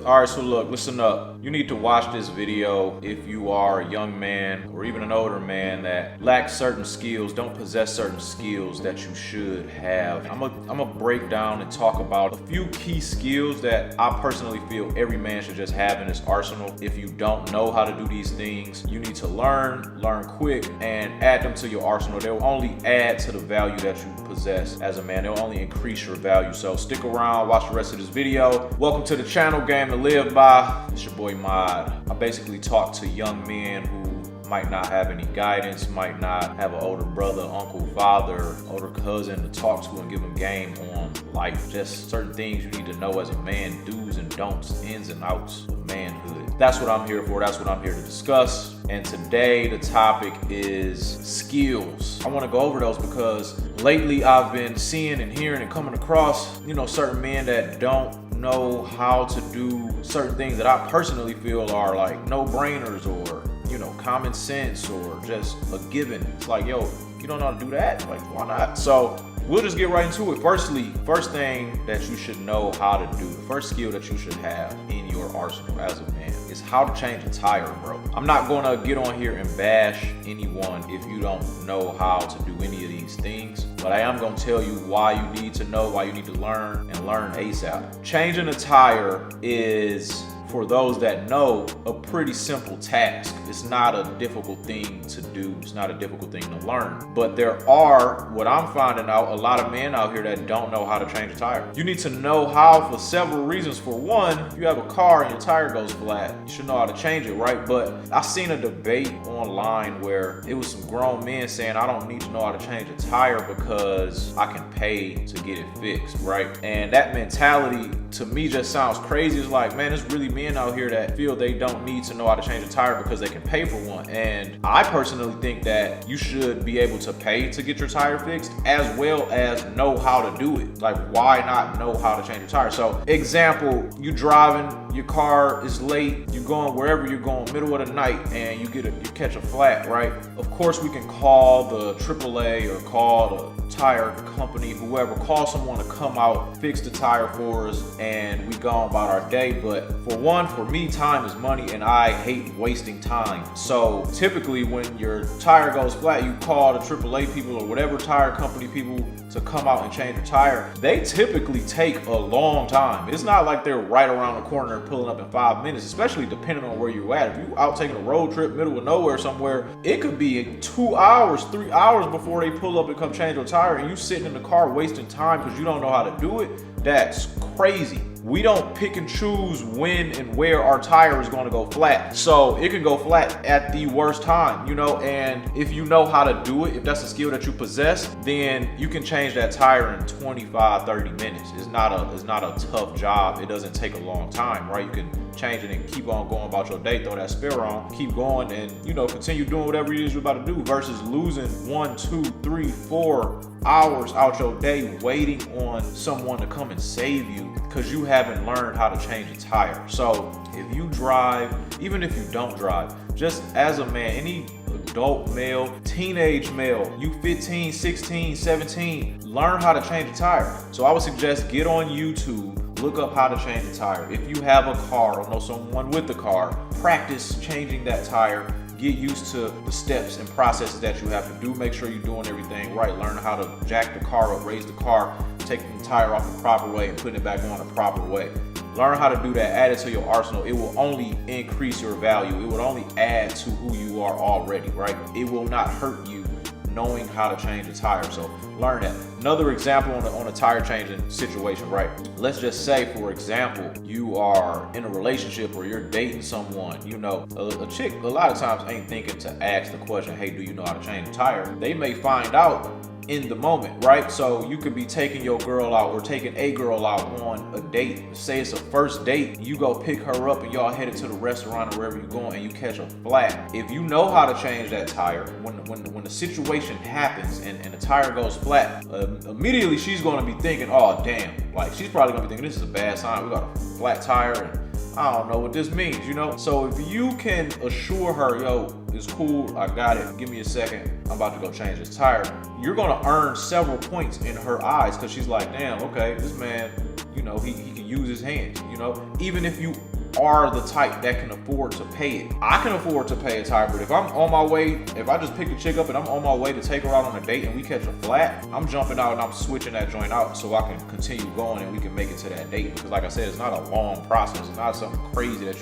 Alright, so look, listen up. You need to watch this video if you are a young man or even an older man that lacks certain skills, don't possess certain skills that you should have. I'm gonna break down and talk about a few key skills that I personally feel every man should just have in his arsenal. If you don't know how to do these things, you need to learn quick, and add them to your arsenal. They'll only add to the value that you possess as a man. They'll only increase your value. So stick around, watch the rest of this video. Welcome to the channel, Game to Live By. It's your boy Mod. I basically talk to young men who might not have any guidance, might not have an older brother, uncle, father, older cousin to talk to and give them game on life. Just certain things you need to know as a man, do's and don'ts, ins and outs of manhood. That's what I'm here for. That's what I'm here to discuss. And today the topic is skills. I want to go over those because lately I've been seeing and hearing and coming across, certain men that don't know how to do certain things that I personally feel are like no-brainers or common sense or just a given. It's like, yo, you don't know how to do that? Like, why not? So we'll just get right into it. First thing that you should know how to do, the first skill that you should have in your arsenal as a man is how to change a tire, bro. I'm not gonna get on here and bash anyone if you don't know how to do any of these things, but I am gonna tell you why you need to know, why you need to learn, and learn ASAP. Changing a tire is, for those that know, a pretty simple task. It's not a difficult thing to do. It's not a difficult thing to learn. But there are, what I'm finding out, a lot of men out here that don't know how to change a tire. You need to know how for several reasons. For one, if you have a car and your tire goes flat, you should know how to change it, right? But I seen a debate online where it was some grown men saying, I don't need to know how to change a tire because I can pay to get it fixed, right? And that mentality to me just sounds crazy. It's like, man, it's really men out here that feel they don't need to know how to change a tire because they can pay for one. And I personally think that you should be able to pay to get your tire fixed as well as know how to do it. Like, why not know how to change a tire? So example, you driving, your car is late, you're going wherever you're going, middle of the night, and you catch a flat, right? Of course we can call the AAA or call the tire company, whoever, call someone to come out, fix the tire for us, and we go on about our day. But for me, time is money, and I hate wasting time. So typically when your tire goes flat, you call the AAA people or whatever tire company people to come out and change your tire. They typically take a long time. It's not like they're right around the corner and pulling up in 5 minutes, especially depending on where you're at. If you're out taking a road trip, middle of nowhere somewhere, it could be 2 hours, 3 hours before they pull up and come change your tire, and you sitting in the car wasting time because you don't know how to do it. That's crazy. We don't pick and choose when and where our tire is going to go flat. So it can go flat at the worst time, and if you know how to do it, if that's a skill that you possess, then you can change that tire in 25, 30 minutes. It's not a tough job. It doesn't take a long time, right? You can change it and keep on going about your day, throw that spare on, keep going, and continue doing whatever it is you're about to do versus losing 1, 2, 3, 4 hours out your day waiting on someone to come and save you because you haven't learned how to change a tire. So if you drive, even if you don't drive, just as a man, any adult male, teenage male, you 15, 16, 17, learn how to change a tire. So I would suggest get on YouTube, look up how to change a tire. If you have a car or know someone with a car, practice changing that tire. Get used to the steps and processes that you have to do. Make sure you're doing everything right. Learn how to jack the car up, raise the car, take the tire off the proper way and putting it back on the proper way. Learn how to do that, add it to your arsenal. It will only increase your value. It will only add to who you are already, right? It will not hurt you knowing how to change a tire. So learn that. Another example on a tire changing situation, right? Let's just say, for example, you are in a relationship or you're dating someone, a chick a lot of times ain't thinking to ask the question, hey, do you know how to change a tire? They may find out in the moment, right? So you could be taking your girl out or taking a girl out on a date. Say it's a first date, you go pick her up and y'all headed to the restaurant or wherever you're going and you catch a flat. If you know how to change that tire, when the situation happens and the tire goes flat, immediately she's going to be thinking, oh damn, like she's probably going to be thinking this is a bad sign. We got a flat tire and I don't know what this means, So if you can assure her, yo, it's cool, I got it, give me a second, I'm about to go change this tire, you're gonna earn several points in her eyes because she's like, damn, okay, this man, he can use his hands, even if you are the type that can afford to pay it. I can afford to pay a tire, but if I'm on my way, if I just pick a chick up and I'm on my way to take her out on a date and we catch a flat, I'm jumping out and I'm switching that joint out so I can continue going and we can make it to that date. Because like I said, it's not a long process. It's not something crazy that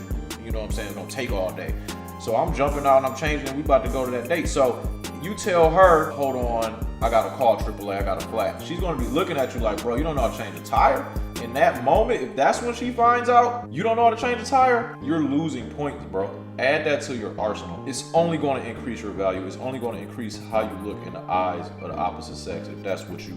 you know what I'm saying, it's gonna take all day. So I'm jumping out and I'm changing and we about to go to that date. So you tell her, hold on, I gotta call AAA, I got a flat. She's gonna be looking at you like, bro, you don't know how to change a tire? In that moment, if that's when she finds out you don't know how to change a tire, you're losing points, bro. Add that to your arsenal. It's only going to increase your value. It's only going to increase how you look in the eyes of the opposite sex, if that's what you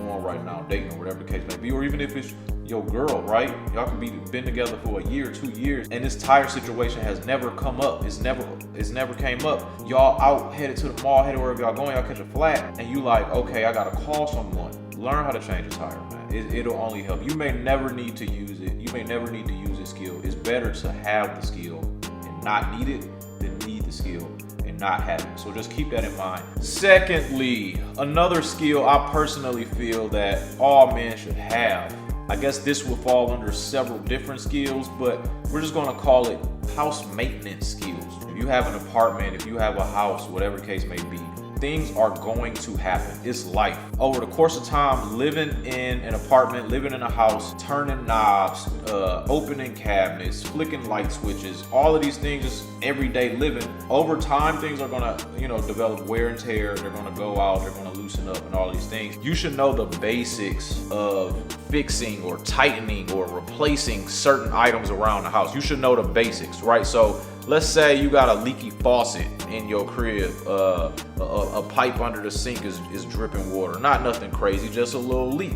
on right now, dating or whatever the case may be, or even if it's your girl, right? Y'all could been together for a year, 2 years, and this tire situation has never come up. It's never came up. Y'all out headed to the mall, headed wherever y'all going, y'all catch a flat, and you like, okay, I gotta call someone. Learn how to change a tire, man. It'll only help. You may never need to use it. You may never need to use this skill. It's better to have the skill and not need it than need the skill and not have it. So just keep that in mind. Secondly, another skill I personally feel that all men should have. I guess this will fall under several different skills, but we're just gonna call it house maintenance skills. If you have an apartment, if you have a house, whatever the case may be, things are going to happen. It's life. Over the course of time, living in an apartment, living in a house, turning knobs, opening cabinets, flicking light switches, all of these things, just everyday living. Over time, things are gonna, develop wear and tear. They're gonna go out, they're gonna loosen up and all of these things. You should know the basics of fixing or tightening or replacing certain items around the house. You should know the basics, right? So let's say you got a leaky faucet in your crib, a pipe under the sink is dripping water. Not nothing crazy, just a little leak.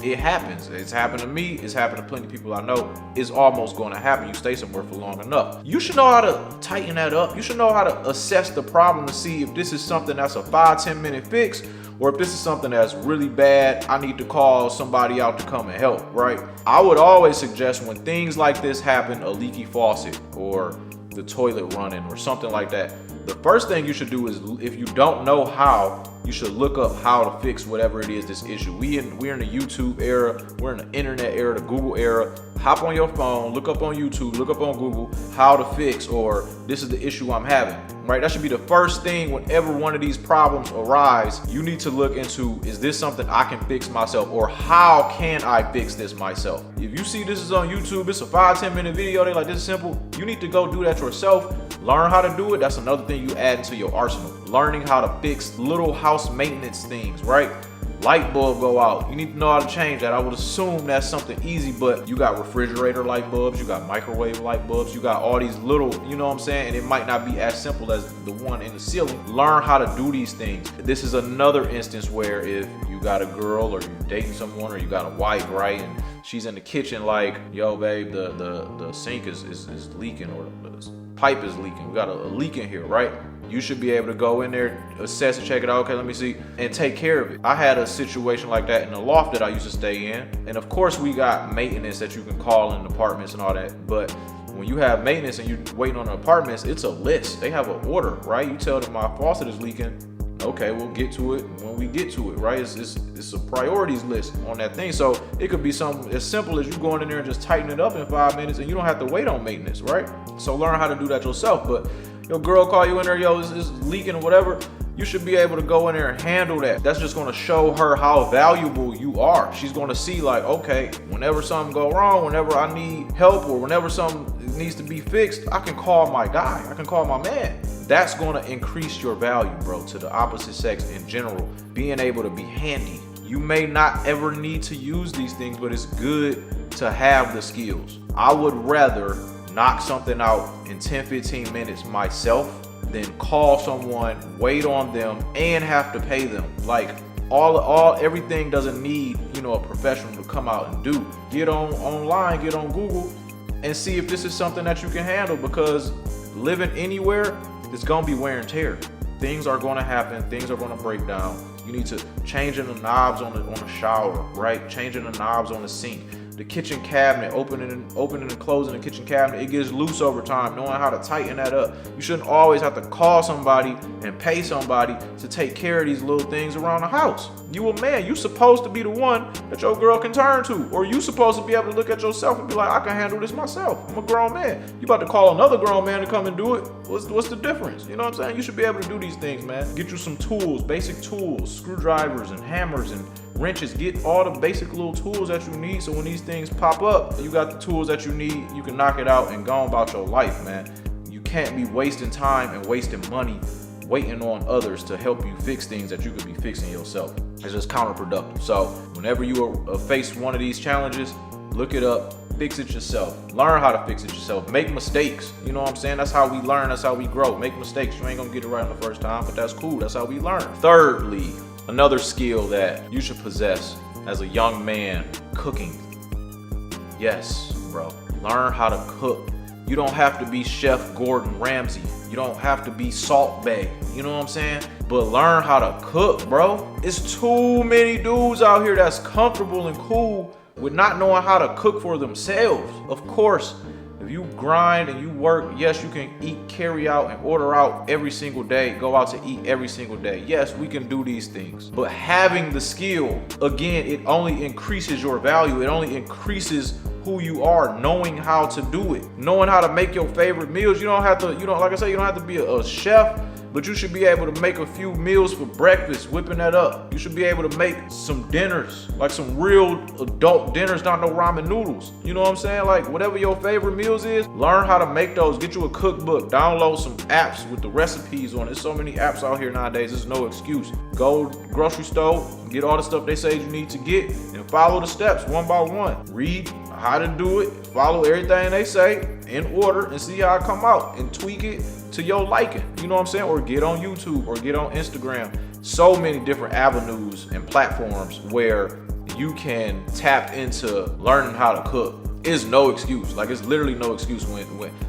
It happens. It's happened to me. It's happened to plenty of people I know. It's almost going to happen. You stay somewhere for long enough. You should know how to tighten that up. You should know how to assess the problem to see if this is something that's a 5-10 minute fix, or if this is something that's really bad, I need to call somebody out to come and help, right? I would always suggest when things like this happen, a leaky faucet or the toilet running or something like that, the first thing you should do is, if you don't know how, you should look up how to fix whatever it is this issue. We're in the YouTube era, we're in the internet era, the Google era. Hop on your phone, look up on YouTube, look up on Google how to fix, or this is the issue I'm having, right? That should be the first thing whenever one of these problems arise. You need to look into, is this something I can fix myself, or how can I fix this myself? If you see this is on YouTube, it's a 5-10 minute video, they like, this is simple, you need to go do that yourself. Learn how to do it. That's another thing you add into your arsenal. Learning how to fix little house maintenance things, right? Light bulb go out, you need to know how to change that. I would assume that's something easy, but you got refrigerator light bulbs, you got microwave light bulbs, you got all these little, you know what I'm saying? And it might not be as simple as the one in the ceiling. Learn how to do these things. This is another instance where if you got a girl or you're dating someone or you got a wife, right? And she's in the kitchen like, yo babe, the sink is leaking, or the pipe is leaking. We got a leak in here, right? You should be able to go in there, assess and check it out. Okay, let me see, and take care of it. I had a situation like that in the loft that I used to stay in. And of course we got maintenance that you can call in apartments and all that. But when you have maintenance and you're waiting on the apartments, it's a list. They have an order, right? You tell them my faucet is leaking. Okay, we'll get to it when we get to it, right? It's a priorities list on that thing. So it could be something as simple as you going in there and just tightening it up in 5 minutes and you don't have to wait on maintenance, right? So learn how to do that yourself. But your girl call you in there, yo, it's leaking or whatever, you should be able to go in there and handle that. That's just gonna show her how valuable you are. She's gonna see like, okay, whenever something go wrong, whenever I need help, or whenever something needs to be fixed, I can call my guy, I can call my man. That's gonna increase your value, bro, to the opposite sex in general. Being able to be handy. You may not ever need to use these things, but it's good to have the skills. I would rather knock something out in 10-15 minutes myself than call someone, wait on them, and have to pay them. Like everything doesn't need, a professional to come out and do. Get online, get on Google, and see if this is something that you can handle, because living anywhere, it's gonna be wear and tear. Things are gonna happen, things are gonna break down. You need to change the knobs on the shower, right? Changing the knobs on the sink. the kitchen cabinet, opening and closing the kitchen cabinet, it gets loose over time, knowing how to tighten that up. You shouldn't always have to call somebody and pay somebody to take care of these little things around the house. You a man, you supposed to be the one that your girl can turn to, or you supposed to be able to look at yourself and be like, I can handle this myself. I'm a grown man. You about to call another grown man to come and do it? What's the difference? You know what I'm saying? You should be able to do these things, man. Get you some tools, basic tools, screwdrivers and hammers and wrenches. Get all the basic little tools that you need, so when these things pop up, you got the tools that you need, you can knock it out and go on about your life, man. You can't be wasting time and wasting money waiting on others to help you fix things that you could be fixing yourself. It's just counterproductive. So whenever you are faced one of these challenges, look it up, fix it yourself. Learn how to fix it yourself. Make mistakes. You know what I'm saying? That's how we learn. That's how we grow. Make mistakes. You ain't gonna get it right on the first time, but that's cool. That's how we learn. Thirdly, another skill that you should possess as a young man, cooking. Yes, bro. Learn how to cook. You don't have to be Chef Gordon Ramsay. You don't have to be Salt Bae. You know what I'm saying? But learn how to cook, bro. It's too many dudes out here that's comfortable and cool with not knowing how to cook for themselves. Of course, if you grind and you work, yes, you can eat, carry out, and order out every single day, go out to eat every single day. Yes, we can do these things. But having the skill, again, it only increases your value. It only increases who you are, knowing how to do it, knowing how to make your favorite meals. You don't have to, like I said, you don't have to be a chef, but you should be able to make a few meals for breakfast, whipping that up. You should be able to make some dinners, like some real adult dinners, not no ramen noodles. You know what I'm saying? Like whatever your favorite meals is, learn how to make those. Get you a cookbook, download some apps with the recipes on it. There's so many apps out here nowadays, there's no excuse. Go grocery store, get all the stuff they say you need to get, and follow the steps one by one. Read how to do it, follow everything they say in order, and see how it come out, and tweak it to your liking. You know what I'm saying? Or get on YouTube or get on Instagram. So many different avenues and platforms where you can tap into learning how to cook. It's no excuse. Like, it's literally no excuse when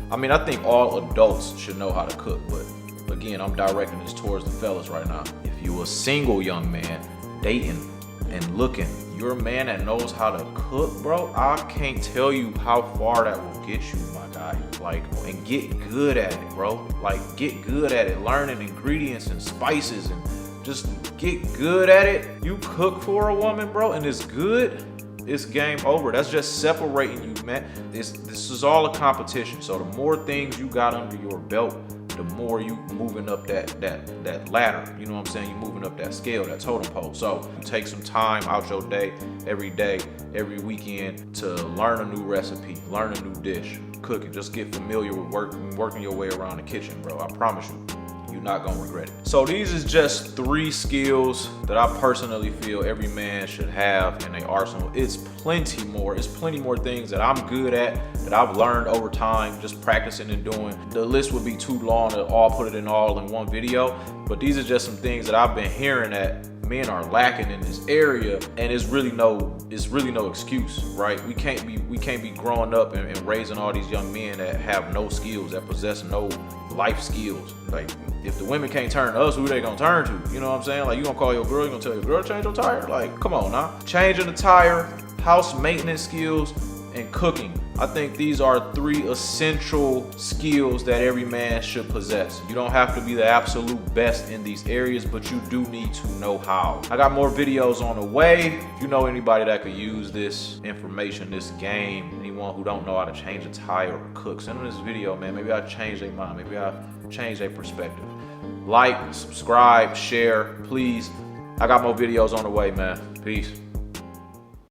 I mean, I think all adults should know how to cook, but again, I'm directing this towards the fellas right now. If you a single young man dating and looking, you're a man that knows how to cook, bro, I can't tell you how far that will get you, my guy. Like, and get good at it, bro. Like, get good at it. Learning ingredients and spices and just get good at it. You cook for a woman, bro, and it's good, it's game over. That's just separating you, man. This is all a competition. So the more things you got under your belt, the more you moving up that ladder. You know what I'm saying? You moving up that scale, that totem pole. So you take some time out your day, every weekend, to learn a new recipe, learn a new dish, cooking. Just get familiar with working your way around the kitchen, bro. I promise you, you're not gonna regret it. So these is just 3 skills that I personally feel every man should have in their arsenal. It's plenty more. It's plenty more things that I'm good at, that I've learned over time, just practicing and doing. The list would be too long to all put it in one video, but these are just some things that I've been hearing that men are lacking in this area, and it's really no excuse, right? We can't be growing up and raising all these young men that have no skills, that possess no life skills. Like, if the women can't turn to us, who they gonna turn to? You know what I'm saying? Like, you gonna call your girl, you gonna tell your girl to change your tire? Like, come on now. Changing the tire, house maintenance skills, and cooking. I think these are 3 essential skills that every man should possess. You don't have to be the absolute best in these areas, but you do need to know how. I got more videos on the way. If you know anybody that could use this information, this game, anyone who don't know how to change a tire or cook, send them this video, man. Maybe I'll change their mind. Maybe I'll change their perspective. Like, subscribe, share, please. I got more videos on the way, man. Peace.